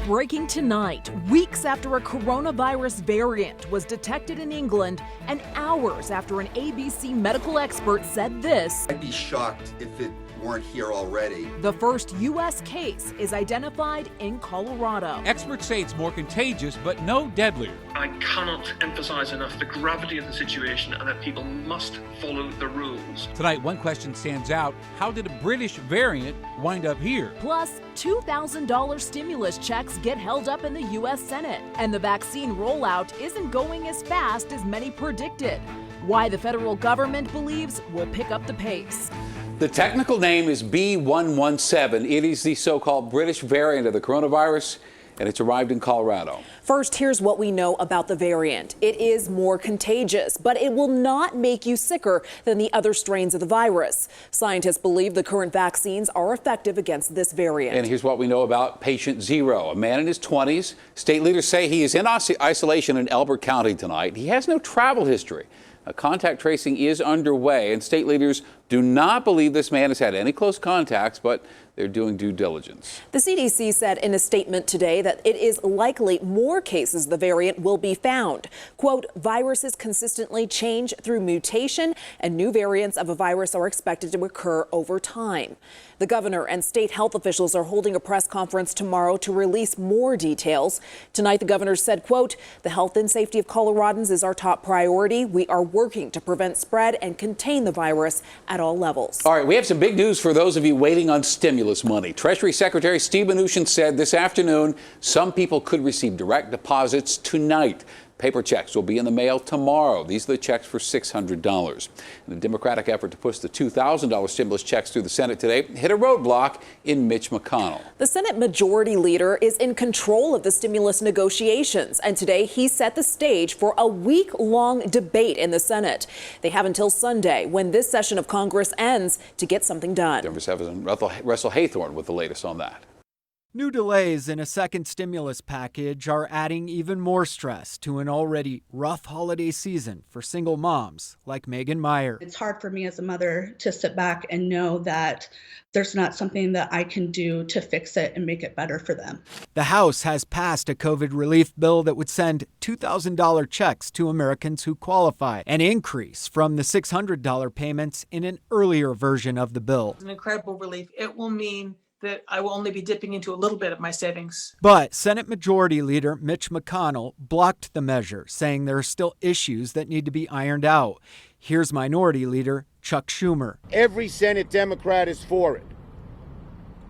Breaking tonight, weeks after a coronavirus variant was detected in England and hours after an ABC medical expert said this. I'd be shocked if it weren't here already. The first U.S. case is identified in Colorado. Experts say it's more contagious, but no deadlier. I cannot emphasize enough the gravity of the situation and that people must follow the rules. Tonight, one question stands out. How did a British variant wind up here? Plus, $2,000 stimulus checks get held up in the U.S. Senate. And the vaccine rollout isn't going as fast as many predicted. Why the federal government believes will pick up the pace. The technical name is B117. It is the so-called British variant of the coronavirus, and it's arrived in Colorado. First, here's what we know about the variant. It is more contagious, but it will not make you sicker than the other strains of the virus. Scientists believe the current vaccines are effective against this variant. And here's what we know about patient zero, a man in his 20s. State leaders say he is in isolation in Elbert County tonight. He has no travel history. Contact tracing is underway, and state leaders do not believe this man has had any close contacts, but they're doing due diligence. The CDC said in a statement today that it is likely more cases of the variant will be found. Quote, viruses consistently change through mutation, and new variants of a virus are expected to occur over time. The governor and state health officials are holding a press conference tomorrow to release more details. Tonight, the governor said, quote, the health and safety of Coloradans is our top priority. We are working to prevent spread and contain the virus at all levels. All right, we have some big news for those of you waiting on stimulus money. Treasury Secretary Steve Mnuchin said this afternoon some people could receive direct deposits tonight. Paper checks will be in the mail tomorrow. These are the checks for $600. And the Democratic effort to push the $2,000 stimulus checks through the Senate today hit a roadblock in Mitch McConnell. The Senate Majority Leader is in control of the stimulus negotiations, and today he set the stage for a week-long debate in the Senate. They have until Sunday, when this session of Congress ends, to get something done. Denver7's Russell Haythorne with the latest on that. New delays in a second stimulus package are adding even more stress to an already rough holiday season for single moms like Megan Meyer. It's hard for me as a mother to sit back and know that there's not something that I can do to fix it and make it better for them. The House has passed a COVID relief bill that would send $2,000 checks to Americans who qualify, an increase from the $600 payments in an earlier version of the bill. An incredible relief. It will mean that I will only be dipping into a little bit of my savings. But Senate Majority Leader Mitch McConnell blocked the measure, saying there are still issues that need to be ironed out. Here's Minority Leader Chuck Schumer. Every Senate Democrat is for it.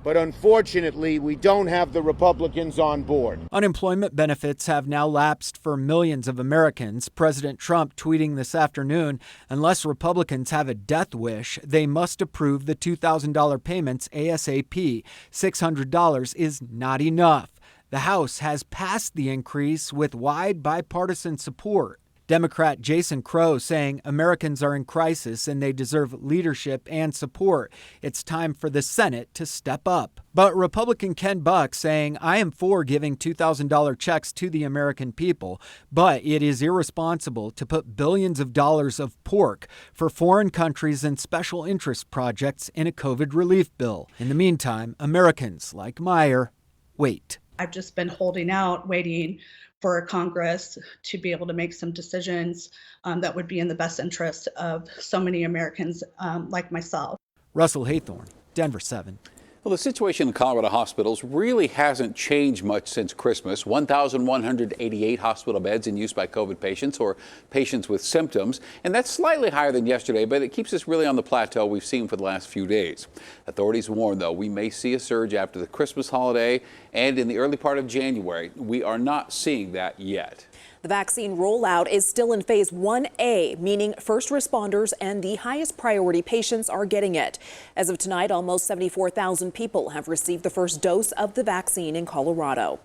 But unfortunately, we don't have the Republicans on board. Unemployment benefits have now lapsed for millions of Americans. President Trump tweeting this afternoon, unless Republicans have a death wish, they must approve the $2,000 payments ASAP. $600 is not enough. The House has passed the increase with wide bipartisan support. Democrat Jason Crow saying Americans are in crisis and they deserve leadership and support. It's time for the Senate to step up. But Republican Ken Buck saying, I am for giving $2,000 checks to the American people, but it is irresponsible to put billions of dollars of pork for foreign countries and special interest projects in a COVID relief bill. In the meantime, Americans like Meyer wait. I've just been holding out, waiting for Congress to be able to make some decisions that would be in the best interest of so many Americans like myself. Russell Haythorne, Denver7. Well, the situation in Colorado hospitals really hasn't changed much since Christmas. 1,188 hospital beds in use by COVID patients or patients with symptoms. And that's slightly higher than yesterday, but it keeps us really on the plateau we've seen for the last few days. Authorities warn, though, we may see a surge after the Christmas holiday and in the early part of January. We are not seeing that yet. The vaccine rollout is still in phase 1A, meaning first responders and the highest priority patients are getting it. As of tonight, almost 74,000 people have received the first dose of the vaccine in Colorado.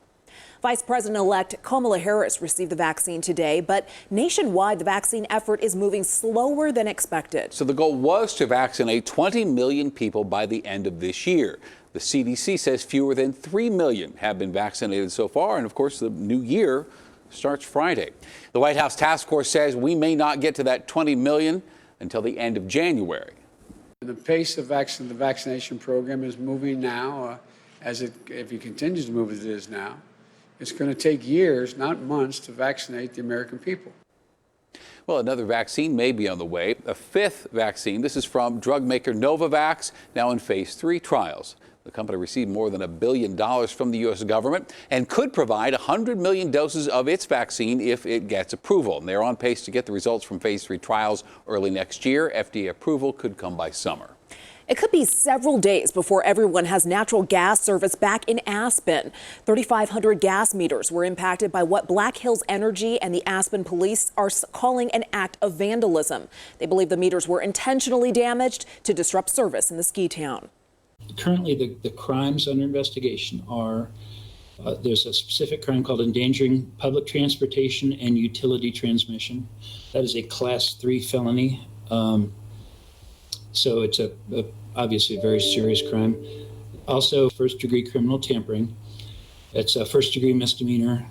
Vice President-elect Kamala Harris received the vaccine today, but nationwide, the vaccine effort is moving slower than expected. So the goal was to vaccinate 20 million people by the end of this year. The CDC says fewer than 3 million have been vaccinated so far, and of course, the new year starts Friday. The White House task force says we may not get to that 20 million until the end of January. The pace of the vaccination program is moving now, if it continues to move as it is now, It's going to take years, not months, to vaccinate the American people. Well, another vaccine may be on the way, a fifth vaccine. This is from drug maker Novavax, now in phase 3 trials. The company received more than $1 billion from the U.S. government and could provide 100 million doses of its vaccine if it gets approval. And they're on pace to get the results from phase 3 trials early next year. FDA approval could come by summer. It could be several days before everyone has natural gas service back in Aspen. 3,500 gas meters were impacted by what Black Hills Energy and the Aspen police are calling an act of vandalism. They believe the meters were intentionally damaged to disrupt service in the ski town. Currently, the crimes under investigation are there's a specific crime called endangering public transportation and utility transmission. That is a Class 3 felony. So it's obviously a very serious crime. Also, first-degree criminal tampering. It's a first-degree misdemeanor,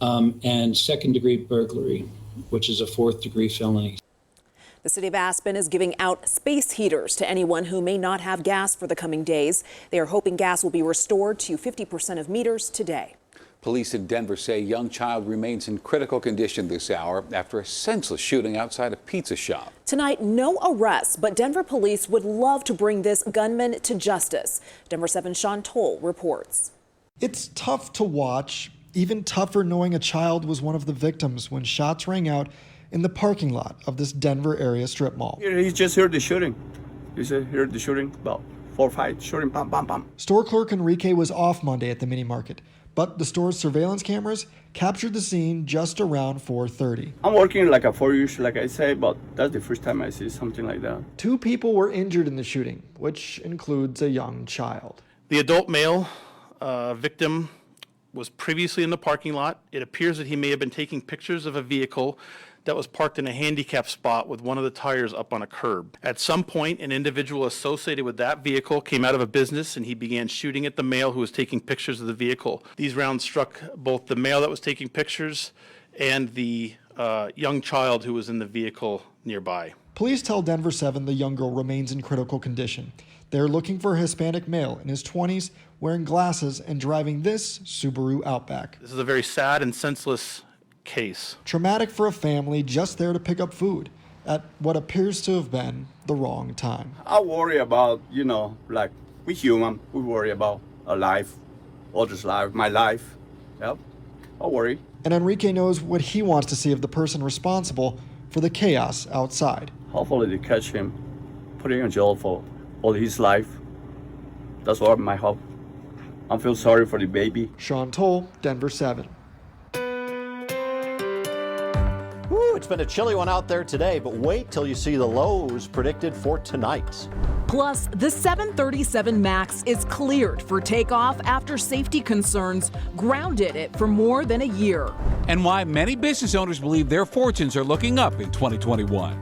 and second-degree burglary, which is a fourth-degree felony. The city of Aspen is giving out space heaters to anyone who may not have gas for the coming days. They are hoping gas will be restored to 50% of meters today. Police in Denver say a young child remains in critical condition this hour after a senseless shooting outside a pizza shop. Tonight, no arrests, but Denver police would love to bring this gunman to justice. Denver7 Sean Toll reports. It's tough to watch, even tougher knowing a child was one of the victims when shots rang out in the parking lot of this Denver area strip mall. He just heard the shooting. He said, heard the shooting, about 4 or 5 shooting, bam, bam, bam. Store clerk Enrique was off Monday at the mini market, but the store's surveillance cameras captured the scene just around 4:30. I'm working like a 4-ish, like I say, but that's the first time I see something like that. 2 people were injured in the shooting, which includes a young child. The adult male victim was previously in the parking lot. It appears that he may have been taking pictures of a vehicle that was parked in a handicap spot with one of the tires up on a curb. At some point, an individual associated with that vehicle came out of a business and he began shooting at the male who was taking pictures of the vehicle. These rounds struck both the male that was taking pictures and the young child who was in the vehicle nearby. Police tell Denver7 the young girl remains in critical condition. They're looking for a Hispanic male in his 20s wearing glasses and driving this Subaru Outback. This is a very sad and senseless case. Traumatic for a family just there to pick up food at what appears to have been the wrong time. I worry about, like we human, we worry about a life, others' life, my life. Yep, I worry. And Enrique knows what he wants to see of the person responsible for the chaos outside. Hopefully they catch him, put him in jail for all his life. That's what my hope. I feel sorry for the baby. Sean Toll, Denver7. It's been a chilly one out there today, but wait till you see the lows predicted for tonight. Plus, the 737 MAX is cleared for takeoff after safety concerns grounded it for more than a year. And why many business owners believe their fortunes are looking up in 2021.